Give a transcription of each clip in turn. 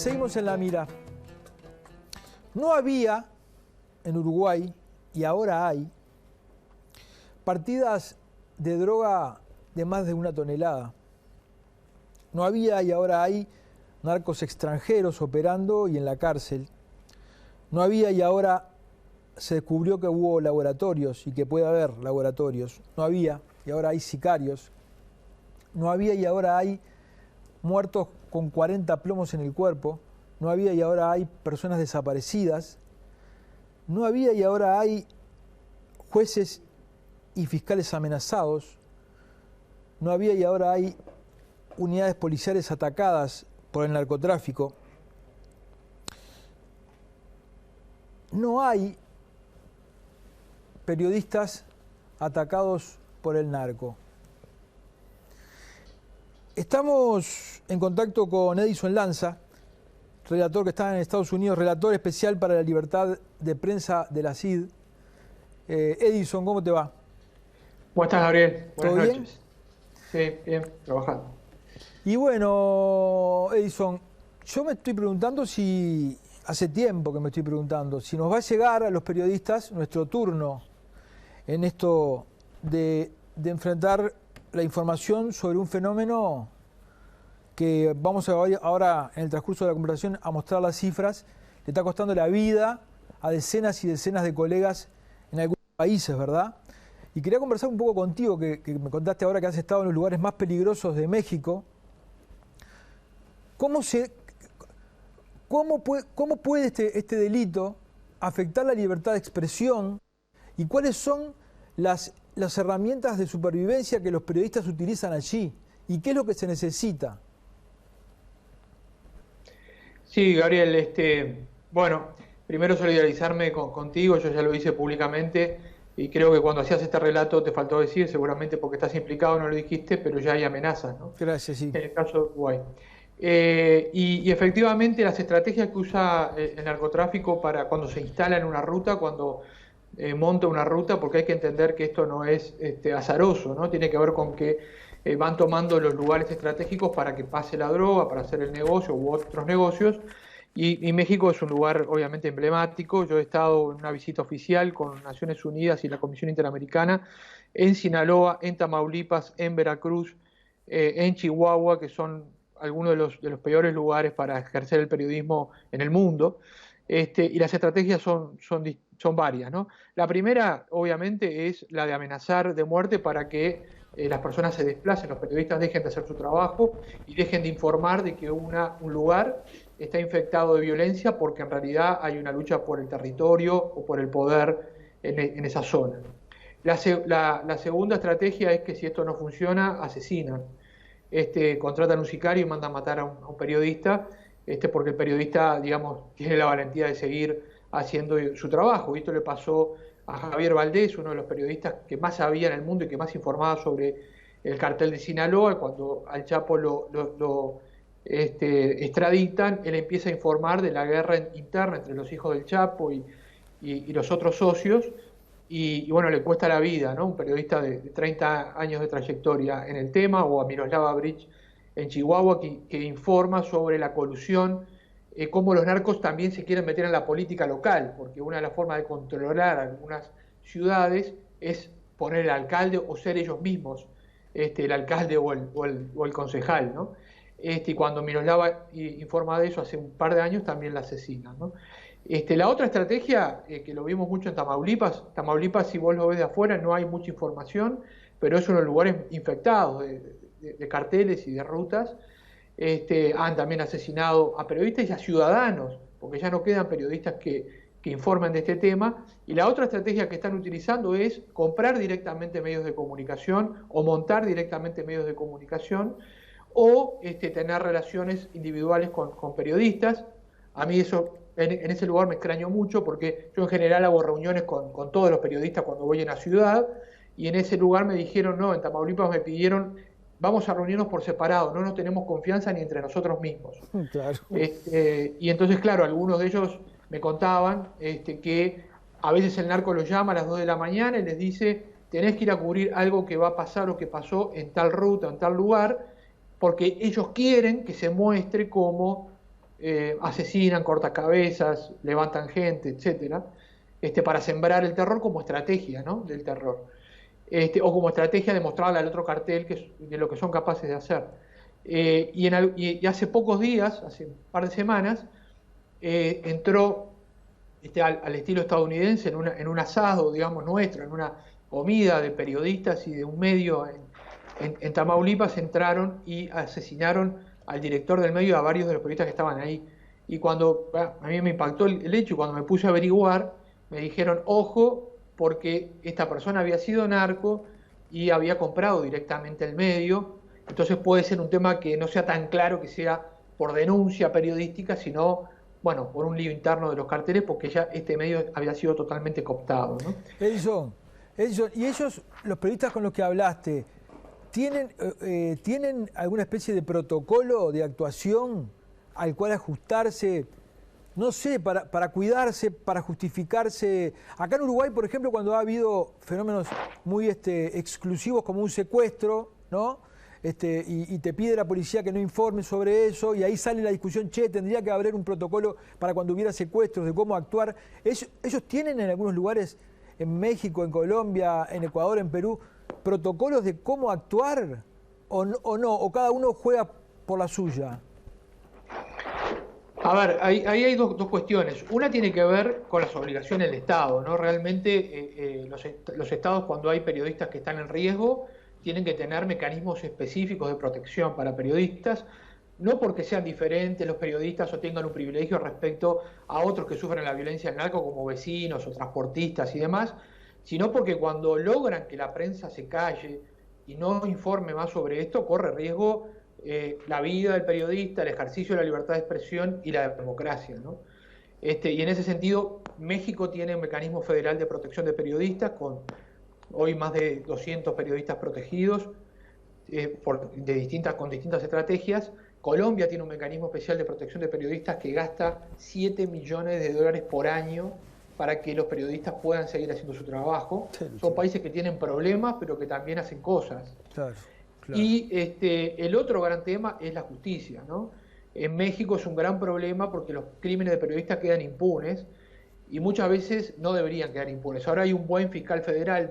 seguimos en la mira. No había en Uruguay, y ahora hay, partidas de droga de más de 1 tonelada. No había y ahora hay narcos extranjeros operando y en la cárcel. No había y ahora se descubrió que hubo laboratorios y que puede haber laboratorios. No había y ahora hay sicarios. No había y ahora hay muertos con 40 plomos en el cuerpo. No había y ahora hay personas desaparecidas. No había y ahora hay jueces y fiscales amenazados. No había y ahora hay unidades policiales atacadas por el narcotráfico. No hay periodistas atacados por el narco. Estamos en contacto con Edison Lanza, relator que está en Estados Unidos, relator especial para la libertad de prensa de la CID. Edison, ¿cómo te va? ¿Cómo estás, Gabriel? ¿Todo Buenas bien? noches. Sí, bien, trabajando. Y bueno, Edison, yo me estoy preguntando si, hace tiempo que me estoy preguntando, si nos va a llegar a los periodistas nuestro turno en esto de enfrentar la información sobre un fenómeno que vamos a ver ahora en el transcurso de la conversación a mostrar las cifras, le está costando la vida a decenas y decenas de colegas en algunos países, ¿verdad? Y quería conversar un poco contigo, que me contaste ahora que has estado en los lugares más peligrosos de México. ¿Cómo puede este delito afectar la libertad de expresión y cuáles son las herramientas de supervivencia que los periodistas utilizan allí? ¿Y qué es lo que se necesita? Sí, Gabriel, bueno, primero solidarizarme contigo, yo ya lo hice públicamente y creo que cuando hacías este relato te faltó decir, seguramente porque estás implicado no lo dijiste, pero ya hay amenazas, ¿no? Gracias, sí. En el caso de Uruguay. Y efectivamente las estrategias que usa el narcotráfico para cuando se instala en una ruta, cuando monta una ruta, porque hay que entender que esto no es azaroso, ¿no? Tiene que ver con que van tomando los lugares estratégicos para que pase la droga, para hacer el negocio u otros negocios. Y México es un lugar obviamente emblemático. Yo he estado en una visita oficial con Naciones Unidas y la Comisión Interamericana en Sinaloa, en Tamaulipas, en Veracruz, en Chihuahua, que son algunos de los peores lugares para ejercer el periodismo en el mundo. Y las estrategias son varias, ¿no? La primera, obviamente, es la de amenazar de muerte para que las personas se desplacen, los periodistas dejen de hacer su trabajo y dejen de informar de que un lugar está infectado de violencia porque en realidad hay una lucha por el territorio o por el poder en esa zona. La segunda estrategia es que si esto no funciona, asesinan. Contratan un sicario y mandan matar a un periodista, porque el periodista, digamos, tiene la valentía de seguir haciendo su trabajo. Y esto le pasó a Javier Valdés, uno de los periodistas que más sabía en el mundo y que más informaba sobre el cartel de Sinaloa. Cuando al Chapo lo extraditan, él empieza a informar de la guerra interna entre los hijos del Chapo y los otros socios, y bueno, le cuesta la vida, ¿no? Un periodista de 30 años de trayectoria en el tema, o a Miroslava Breach en Chihuahua, que informa sobre la colusión, cómo los narcos también se quieren meter en la política local, porque una de las formas de controlar algunas ciudades es poner el alcalde o ser ellos mismos el alcalde o el concejal, ¿no? Y cuando Miroslava informa de eso hace un par de años, también la asesinan, ¿no? La otra estrategia, que lo vimos mucho en Tamaulipas, si vos lo ves de afuera no hay mucha información, pero es uno de los lugares infectados de carteles y de rutas. Han también asesinado a periodistas y a ciudadanos, porque ya no quedan periodistas que informan de este tema. Y la otra estrategia que están utilizando es comprar directamente medios de comunicación o montar directamente medios de comunicación o tener relaciones individuales con periodistas. A mí eso en ese lugar me extrañó mucho porque yo en general hago reuniones con todos los periodistas cuando voy en la ciudad, y en ese lugar me dijeron, no, en Tamaulipas me pidieron, vamos a reunirnos por separado, no nos tenemos confianza ni entre nosotros mismos. Claro. Y entonces, claro, algunos de ellos me contaban que a veces el narco los llama a las 2 de la mañana y les dice, tenés que ir a cubrir algo que va a pasar o que pasó en tal ruta, en tal lugar, porque ellos quieren que se muestre como asesinan, cortan cabezas, levantan gente, etcétera, para sembrar el terror como estrategia, ¿no?, del terror. O como estrategia de mostrarle al otro cartel de lo que son capaces de hacer. Y hace pocos días, hace un par de semanas, entró al estilo estadounidense en un asado, digamos, nuestro, en una comida de periodistas y de un medio en Tamaulipas, entraron y asesinaron al director del medio y a varios de los periodistas que estaban ahí. Y cuando a mí me impactó el hecho, y cuando me puse a averiguar, me dijeron, ojo, porque esta persona había sido narco y había comprado directamente el medio, entonces puede ser un tema que no sea tan claro que sea por denuncia periodística, sino, bueno, por un lío interno de los carteles, porque ya este medio había sido totalmente cooptado, ¿no? Edison, ¿y ellos, los periodistas con los que hablaste, tienen alguna especie de protocolo de actuación al cual ajustarse? No sé, para cuidarse, para justificarse. Acá en Uruguay, por ejemplo, cuando ha habido fenómenos muy exclusivos como un secuestro, ¿no? Y te pide la policía que no informe sobre eso, y ahí sale la discusión, che, tendría que haber un protocolo para cuando hubiera secuestros, de cómo actuar. Ellos tienen en algunos lugares, en México, en Colombia, en Ecuador, en Perú, protocolos de cómo actuar, o no, o cada uno juega por la suya. A ver, ahí hay dos cuestiones. Una tiene que ver con las obligaciones del Estado, ¿no? Realmente los estados, cuando hay periodistas que están en riesgo, tienen que tener mecanismos específicos de protección para periodistas, no porque sean diferentes los periodistas o tengan un privilegio respecto a otros que sufren la violencia del narco, como vecinos o transportistas y demás, sino porque cuando logran que la prensa se calle y no informe más sobre esto, corre riesgo la vida del periodista, el ejercicio de la libertad de expresión y la democracia, ¿no? Y en ese sentido, México tiene un mecanismo federal de protección de periodistas, con hoy más de 200 periodistas protegidos con distintas estrategias. Colombia tiene un mecanismo especial de protección de periodistas que gasta $7 millones por año para que los periodistas puedan seguir haciendo su trabajo. Son países que tienen problemas, pero que también hacen cosas. Claro. Y el otro gran tema es la justicia, ¿no? En México es un gran problema porque los crímenes de periodistas quedan impunes y muchas veces no deberían quedar impunes. Ahora hay un buen fiscal federal,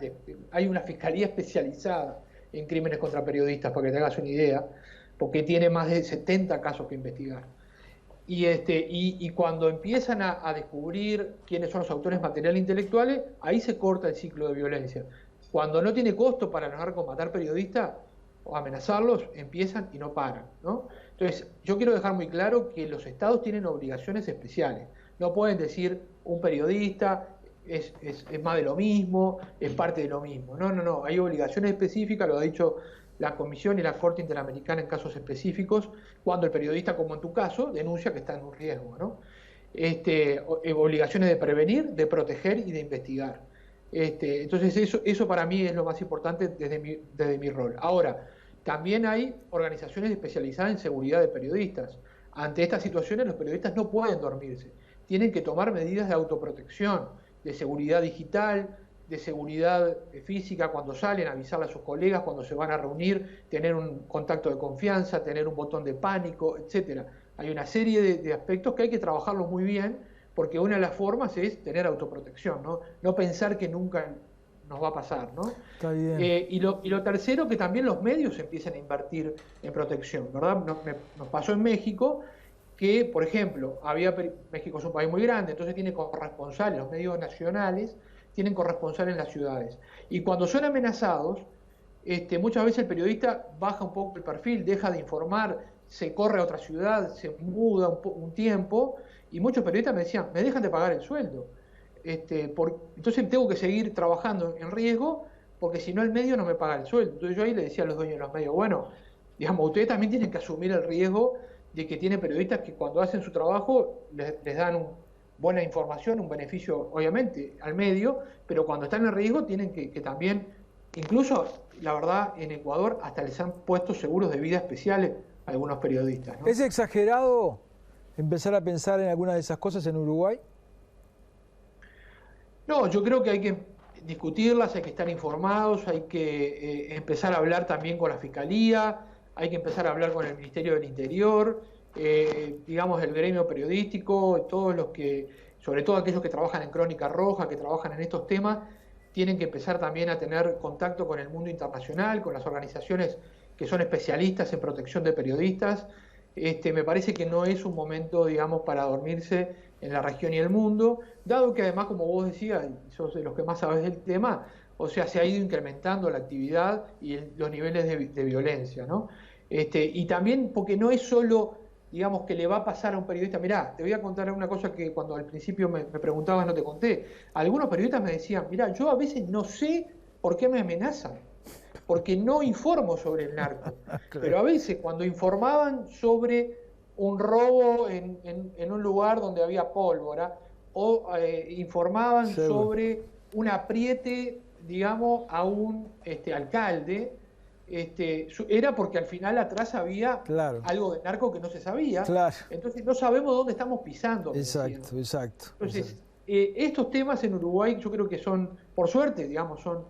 hay una fiscalía especializada en crímenes contra periodistas, para que te hagas una idea, porque tiene más de 70 casos que investigar. Y cuando empiezan a descubrir quiénes son los autores materiales e intelectuales, ahí se corta el ciclo de violencia. Cuando no tiene costo para los narcos matar periodistas o amenazarlos, empiezan y no paran, ¿no? Entonces, yo quiero dejar muy claro que los estados tienen obligaciones especiales. No pueden decir un periodista es más de lo mismo, es parte de lo mismo. No, hay obligaciones específicas, lo ha dicho la Comisión y la Corte Interamericana en casos específicos, cuando el periodista, como en tu caso, denuncia que está en un riesgo, ¿no? Obligaciones de prevenir, de proteger y de investigar. Entonces eso para mí es lo más importante desde mi rol. Ahora, también hay organizaciones especializadas en seguridad de periodistas. Ante estas situaciones los periodistas no pueden dormirse, tienen que tomar medidas de autoprotección, de seguridad digital, de seguridad física cuando salen, avisarle a sus colegas cuando se van a reunir, tener un contacto de confianza, tener un botón de pánico, etc. Hay una serie de aspectos que hay que trabajarlos muy bien, porque una de las formas es tener autoprotección, no pensar que nunca nos va a pasar, ¿no? Está bien. Y lo tercero, que también los medios empiecen a invertir en protección, ¿verdad? Nos pasó en México que, por ejemplo, México es un país muy grande, entonces tiene corresponsales, los medios nacionales tienen corresponsales en las ciudades. Y cuando son amenazados, muchas veces el periodista baja un poco el perfil, deja de informar, se corre a otra ciudad, se muda un tiempo, y muchos periodistas me decían, me dejan de pagar el sueldo. Entonces tengo que seguir trabajando en riesgo, porque si no el medio no me paga el sueldo. Entonces yo ahí le decía a los dueños de los medios, bueno, digamos, ustedes también tienen que asumir el riesgo de que tienen periodistas que cuando hacen su trabajo les dan buena información, un beneficio obviamente al medio, pero cuando están en riesgo tienen que también, incluso la verdad en Ecuador hasta les han puesto seguros de vida especiales a algunos periodistas, ¿no? ¿Es exagerado empezar a pensar en alguna de esas cosas en Uruguay? No, yo creo que hay que discutirlas, hay que estar informados, hay que empezar a hablar también con la Fiscalía, hay que empezar a hablar con el Ministerio del Interior, digamos, el gremio periodístico, todos los que, sobre todo aquellos que trabajan en Crónica Roja, que trabajan en estos temas, tienen que empezar también a tener contacto con el mundo internacional, con las organizaciones que son especialistas en protección de periodistas. Me parece que no es un momento, digamos, para dormirse en la región y el mundo, dado que además, como vos decías, y sos de los que más sabes del tema, o sea, se ha ido incrementando la actividad y los niveles de violencia, ¿no? Y también porque no es solo, digamos, que le va a pasar a un periodista. Mirá, te voy a contar una cosa que cuando al principio me preguntabas no te conté. Algunos periodistas me decían, mirá, yo a veces no sé por qué me amenazan, porque no informo sobre el narco. Pero a veces cuando informaban sobre un robo en un lugar donde había pólvora, o informaban sobre un apriete, digamos, a un alcalde, era porque al final atrás había algo de narco que no se sabía. Entonces no sabemos dónde estamos pisando. Exacto. Entonces, estos temas en Uruguay yo creo que son, por suerte, digamos, son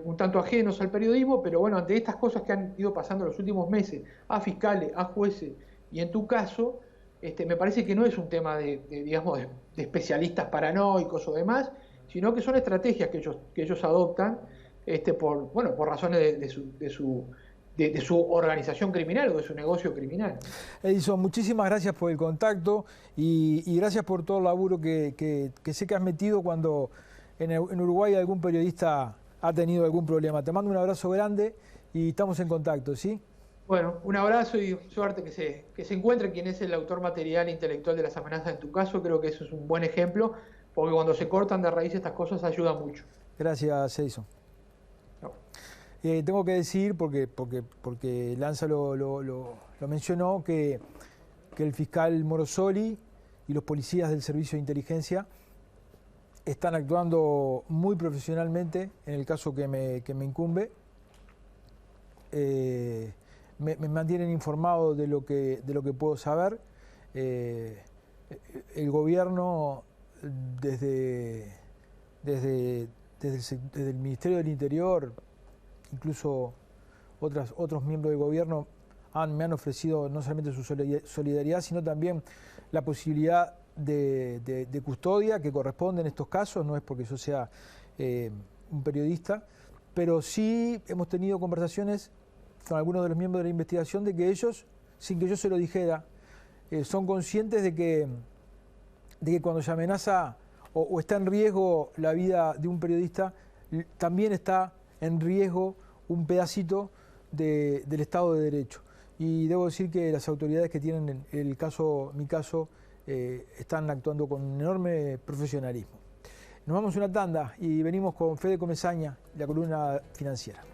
un tanto ajenos al periodismo, pero bueno, ante estas cosas que han ido pasando en los últimos meses, a fiscales, a jueces, y en tu caso, me parece que no es un tema digamos, de especialistas paranoicos o demás, sino que son estrategias que ellos adoptan por razones de su organización criminal o de su negocio criminal. Edison, muchísimas gracias por el contacto y gracias por todo el laburo que sé que has metido cuando en Uruguay algún periodista ha tenido algún problema. Te mando un abrazo grande y estamos en contacto, ¿sí? Bueno, un abrazo y suerte que se encuentre quién es el autor material e intelectual de las amenazas en tu caso. Creo que eso es un buen ejemplo, porque cuando se cortan de raíz estas cosas ayuda mucho. Gracias, Edison. No. Tengo que decir, porque Lanza lo mencionó, que el fiscal Morosoli y los policías del Servicio de Inteligencia están actuando muy profesionalmente en el caso que me incumbe. Me mantienen informado de lo que puedo saber. El gobierno, desde el Ministerio del Interior, incluso otros miembros del gobierno me han ofrecido no solamente su solidaridad, sino también la posibilidad de custodia que corresponde en estos casos. No es porque yo sea un periodista, pero sí hemos tenido conversaciones con algunos de los miembros de la investigación de que ellos, sin que yo se lo dijera, son conscientes de que cuando se amenaza o está en riesgo la vida de un periodista, también está en riesgo un pedacito del Estado de Derecho. Y debo decir que las autoridades que tienen mi caso, están actuando con un enorme profesionalismo. Nos vamos a una tanda y venimos con Fede Comesaña, la columna financiera.